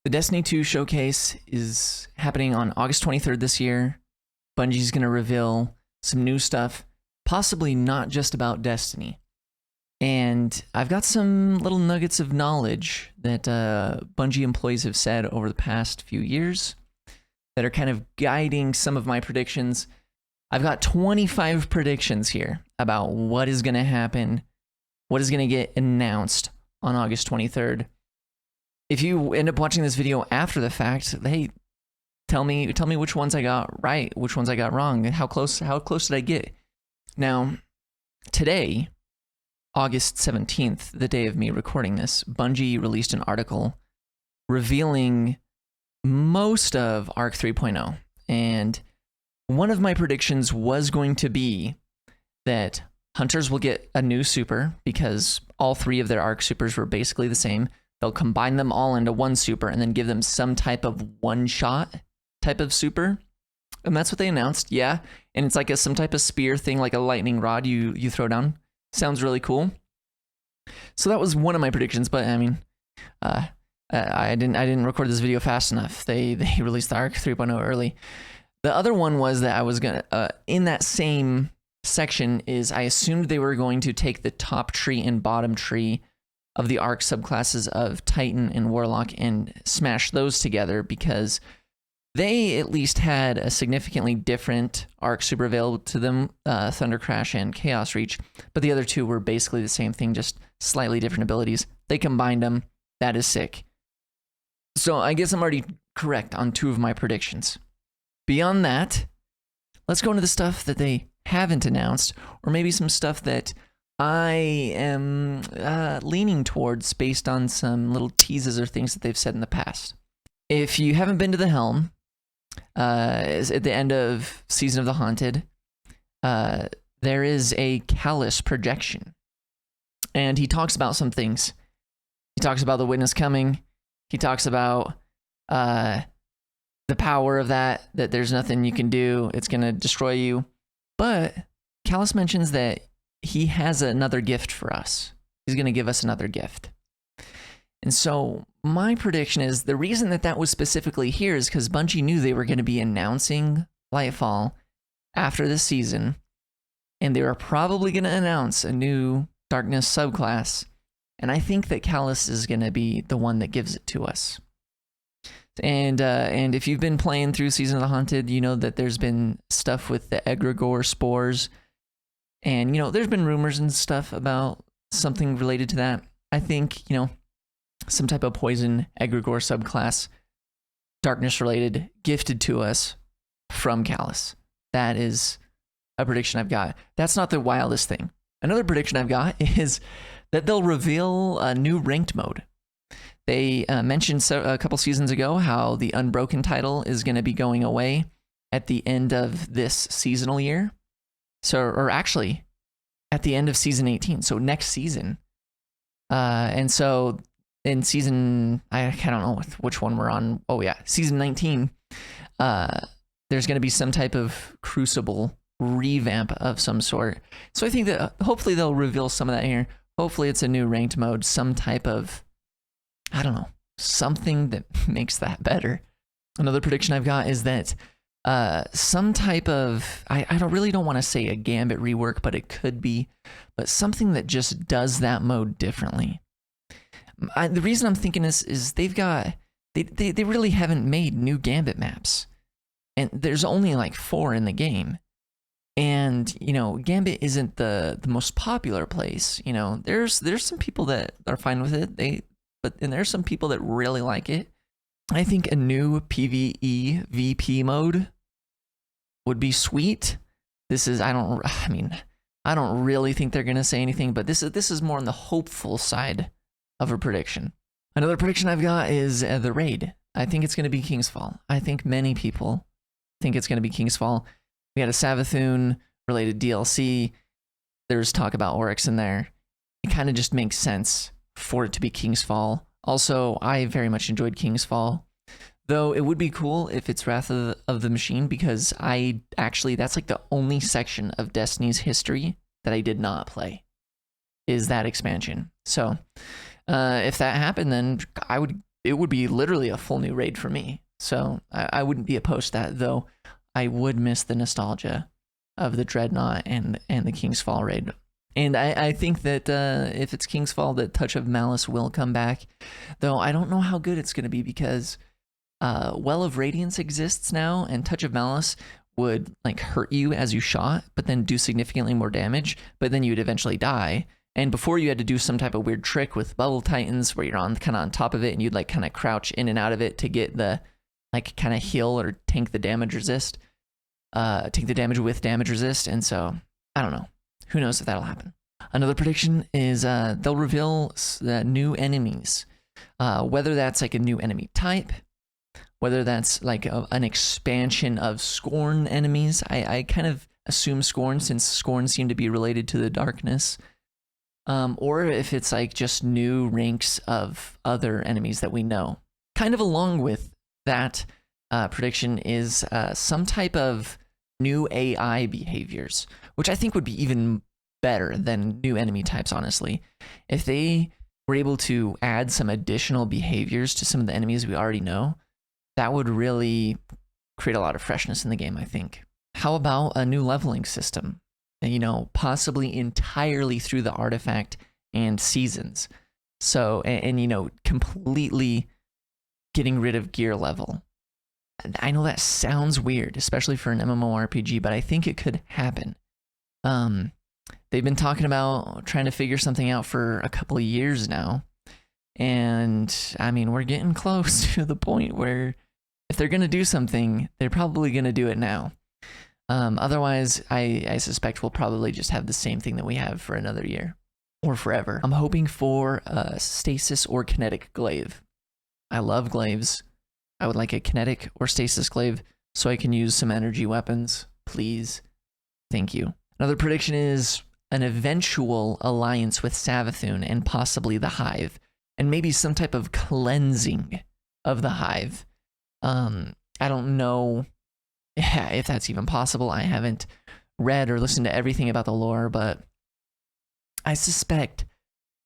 The Destiny 2 showcase is happening on August 23rd this year. Bungie's going to reveal some new stuff, possibly not just about Destiny. And I've got some little nuggets of knowledge that Bungie employees have said over the past few years that are kind of guiding some of my predictions. I've got 25 predictions here about what is going to happen, what is going to get announced on August 23rd. If you end up watching this video after the fact, hey, tell me which ones I got right, which ones I got wrong, and how close did I get? Now, today, August 17th, the day of me recording this, Bungie released an article revealing most of Arc 3.0. And one of my predictions was going to be that Hunters will get a new super because all three of their Arc supers were basically the same. They'll combine them all into one super and then give them some type of one-shot type of super. And that's what they announced, yeah. And it's like some type of spear thing, like a lightning rod you throw down. Sounds really cool. So that was one of my predictions, but I mean, I didn't record this video fast enough. They released the Arc 3.0 early. The other one was that I was gonna in that same section is I assumed they were going to take the top tree and bottom tree of the Arc subclasses of Titan and Warlock and smash those together because they at least had a significantly different Arc super available to them, Thunder Crash and Chaos Reach, but the other two were basically the same thing, just slightly different abilities. They combined them. That is sick. So I guess I'm already correct on two of my predictions. Beyond that, let's go into the stuff that they haven't announced, or maybe some stuff that I am leaning towards based on some little teases or things that they've said in the past. If you haven't been to the Helm, at the end of Season of the Haunted, there is a Callus projection. And he talks about some things. He talks about the Witness coming. He talks about the power of that there's nothing you can do. It's going to destroy you. But Callus mentions that he has another gift for us. He's going to give us another gift. And so my prediction is the reason that was specifically here is because Bungie knew they were going to be announcing Lightfall after this season, and they were probably going to announce a new Darkness subclass. And I think that Callus is going to be the one that gives it to us. And if you've been playing through Season of the Haunted, you know that there's been stuff with the egregore spores. And, you know, there's been rumors and stuff about something related to that. I think, you know, some type of poison egregore subclass, darkness related, gifted to us from Callus. That is a prediction I've got. That's not the wildest thing. Another prediction I've got is that they'll reveal a new ranked mode. They mentioned a couple seasons ago how the Unbroken title is going to be going away at the end of this seasonal year. So, or actually, at the end of season 18, so next season. And so in season, I don't know which one we're on. Oh yeah, season 19. There's going to be some type of Crucible revamp of some sort. So I think that hopefully they'll reveal some of that here. Hopefully it's a new ranked mode, some type of, I don't know, something that makes that better. Another prediction I've got is that some type of, I really don't want to say a Gambit rework, but it could be, but something that just does that mode differently. The reason I'm thinking this is they really haven't made new Gambit maps, and there's only like 4 in the game. And, you know, Gambit isn't the most popular place. You know, there's some people that are fine with it. And there's some people that really like it. I think a new PvE VP mode would be sweet. I don't really think they're gonna say anything, but this is more on the hopeful side of a prediction. Another prediction I've got is the raid. I think it's gonna be Kingsfall. I think many people think it's gonna be Kingsfall. We had a Savathun related DLC. There's talk about Oryx in there. It kind of just makes sense for it to be Kingsfall. Also, I very much enjoyed Kingsfall, though it would be cool if it's Wrath of the Machine, because that's like the only section of Destiny's history that I did not play, is that expansion. So if that happened, then I would it would be literally a full new raid for me. So I wouldn't be opposed to that, though I would miss the nostalgia of the Dreadnought and the King's Fall raid. And I think that if it's King's Fall, that Touch of Malice will come back, though I don't know how good it's going to be, because Well of Radiance exists now, and Touch of Malice would like hurt you as you shot, but then do significantly more damage, but then you'd eventually die. And before, you had to do some type of weird trick with Bubble Titans where you're on kind of on top of it, and you'd like kind of crouch in and out of it to get the like kind of heal or tank the damage resist, take the damage with damage resist. And so I don't know. Who knows if that'll happen. Another prediction is they'll reveal new enemies, whether that's like a new enemy type, whether that's like an expansion of Scorn enemies. I kind of assume Scorn, since Scorn seem to be related to the darkness, or if it's like just new ranks of other enemies that we know. Kind of along with that prediction is some type of new AI behaviors, which I think would be even better than new enemy types, honestly. If they were able to add some additional behaviors to some of the enemies we already know, that would really create a lot of freshness in the game, I think. How about a new leveling system? You know, possibly entirely through the artifact and seasons. So, and you know, completely getting rid of gear level. I know that sounds weird, especially for an MMORPG, but I think it could happen. They've been talking about trying to figure something out for a couple of years now. And I mean, we're getting close to the point where if they're going to do something, they're probably going to do it now. Otherwise, I suspect we'll probably just have the same thing that we have for another year or forever. I'm hoping for a stasis or kinetic glaive. I love glaives. I would like a kinetic or stasis glaive so I can use some energy weapons, please. Thank you. Another prediction is an eventual alliance with Savathûn and possibly the Hive, and maybe some type of cleansing of the Hive. I don't know if that's even possible. I haven't read or listened to everything about the lore, but I suspect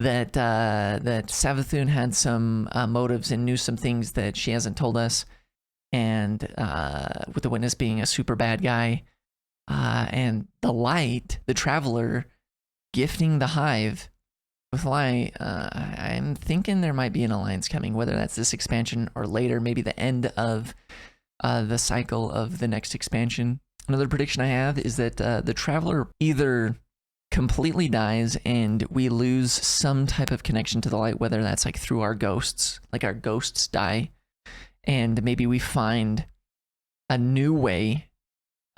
that that Savathûn had some motives and knew some things that she hasn't told us, and with the Witness being a super bad guy, and the Light, the Traveler, gifting the Hive with Light, I'm thinking there might be an alliance coming, whether that's this expansion or later, maybe the end of the cycle of the next expansion. Another prediction I have is that the Traveler either completely dies and we lose some type of connection to the Light, whether that's like through our ghosts, like our ghosts die, and maybe we find a new way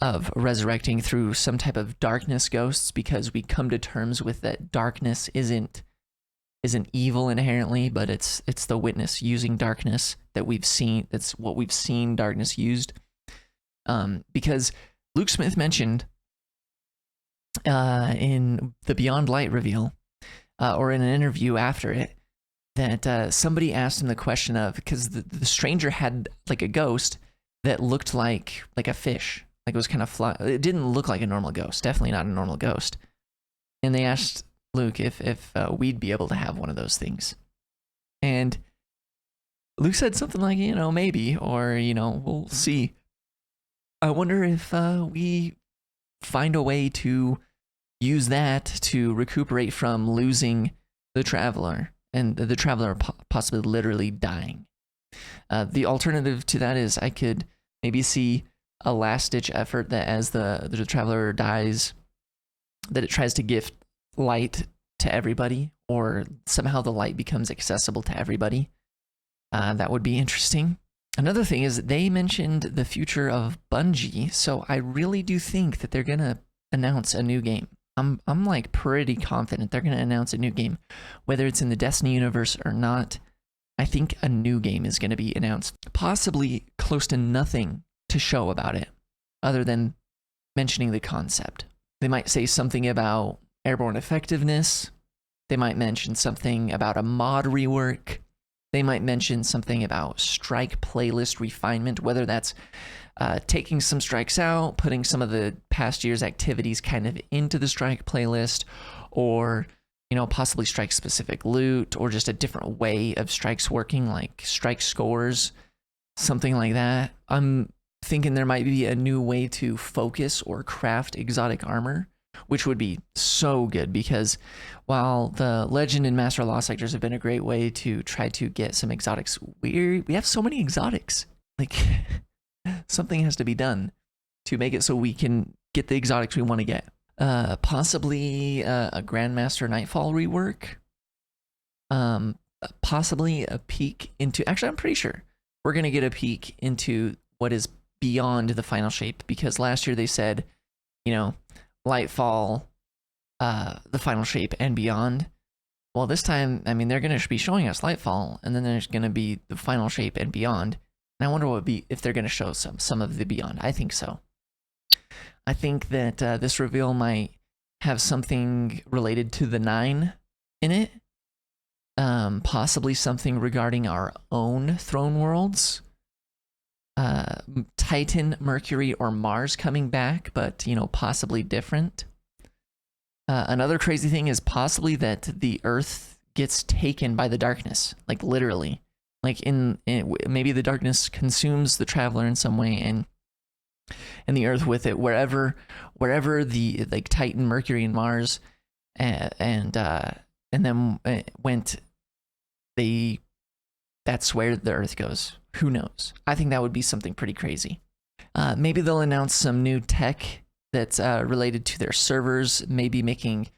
of resurrecting through some type of darkness ghosts, because we come to terms with that darkness isn't evil inherently, but it's the Witness using darkness that we've seen. That's what we've seen darkness used, because Luke Smith mentioned in the Beyond Light reveal, or in an interview after it, that somebody asked him the question of, because the stranger had like a ghost that looked like a fish, like it was kind of fly. It didn't look like a normal ghost, definitely not a normal ghost. And they asked Luke if we'd be able to have one of those things, and Luke said something like, you know, maybe, or you know, we'll see. I wonder if we find a way to use that to recuperate from losing the Traveler, and the Traveler possibly literally dying. The alternative to that is I could maybe see a last-ditch effort that as the Traveler dies, that it tries to gift light to everybody, or somehow the light becomes accessible to everybody. That would be interesting. Another thing is they mentioned the future of Bungie, so I really do think that they're gonna announce a new game. I'm like pretty confident they're gonna announce a new game, whether it's in the Destiny universe or not. I think a new game is gonna be announced, possibly close to nothing to show about it, other than mentioning the concept. They might say something about airborne effectiveness. They might mention something about a mod rework. They might mention something about strike playlist refinement, whether that's taking some strikes out, putting some of the past year's activities kind of into the strike playlist, or you know, possibly strike specific loot or just a different way of strikes working, like strike scores, something like that. I'm thinking there might be a new way to focus or craft exotic armor, which would be so good, because while the Legend and Master Law sectors have been a great way to try to get some exotics, we have so many exotics. Like, something has to be done to make it so we can get the exotics we want to get. Possibly a Grandmaster Nightfall rework. Possibly a peek into... Actually, I'm pretty sure we're going to get a peek into what is beyond the final shape, because last year they said, you know, Lightfall, the final shape, and beyond. Well, this time, I mean, they're going to be showing us Lightfall, and then there's going to be the final shape and beyond. And I wonder what would be if they're going to show some of the beyond. I think so. I think that this reveal might have something related to the 9 in it. Possibly something regarding our own throne worlds. Titan, Mercury, or Mars coming back, but, you know, possibly different. Another crazy thing is possibly that the Earth gets taken by the darkness, like literally. Like maybe the darkness consumes the traveler in some way, and the Earth with it, wherever the like Titan, Mercury, and Mars, and then went. That's where the Earth goes. Who knows? I think that would be something pretty crazy. Maybe they'll announce some new tech that's related to their servers, maybe making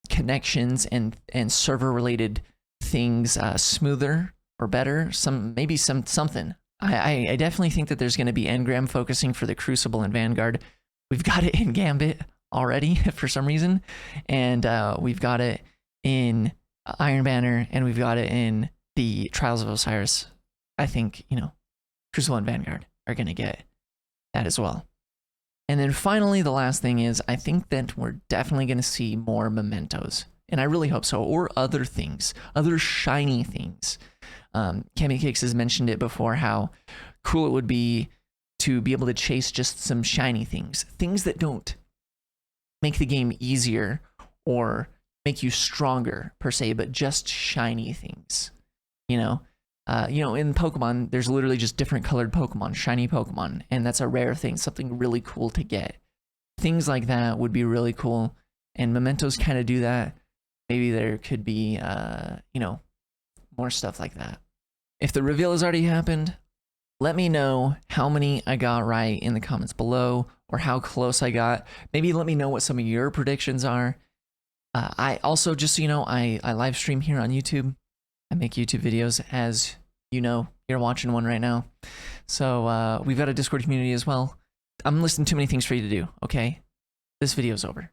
connections and server related things smoother or better. Something. I definitely think that there's going to be engram focusing for the Crucible and Vanguard. We've got it in Gambit already for some reason, and we've got it in Iron Banner, and we've got it in the Trials of Osiris. I think, you know, Crucible and Vanguard are going to get that as well. And then finally, the last thing is, I think that we're definitely going to see more mementos. And I really hope so. Or other things, other shiny things. Kemi Cakes has mentioned it before, how cool it would be to be able to chase just some shiny things. Things that don't make the game easier or make you stronger, per se, but just shiny things. You know, in Pokemon, there's literally just different colored Pokemon, shiny Pokemon, and that's a rare thing, something really cool to get. Things like that would be really cool, and mementos kind of do that. Maybe there could be, more stuff like that. If the reveal has already happened, let me know how many I got right in the comments below, or how close I got. Maybe let me know what some of your predictions are. I also, just so you know, I live stream here on YouTube. I make YouTube videos, as you know, you're watching one right now. So we've got a Discord community as well. I'm listing too many things for you to do, okay? This video's over.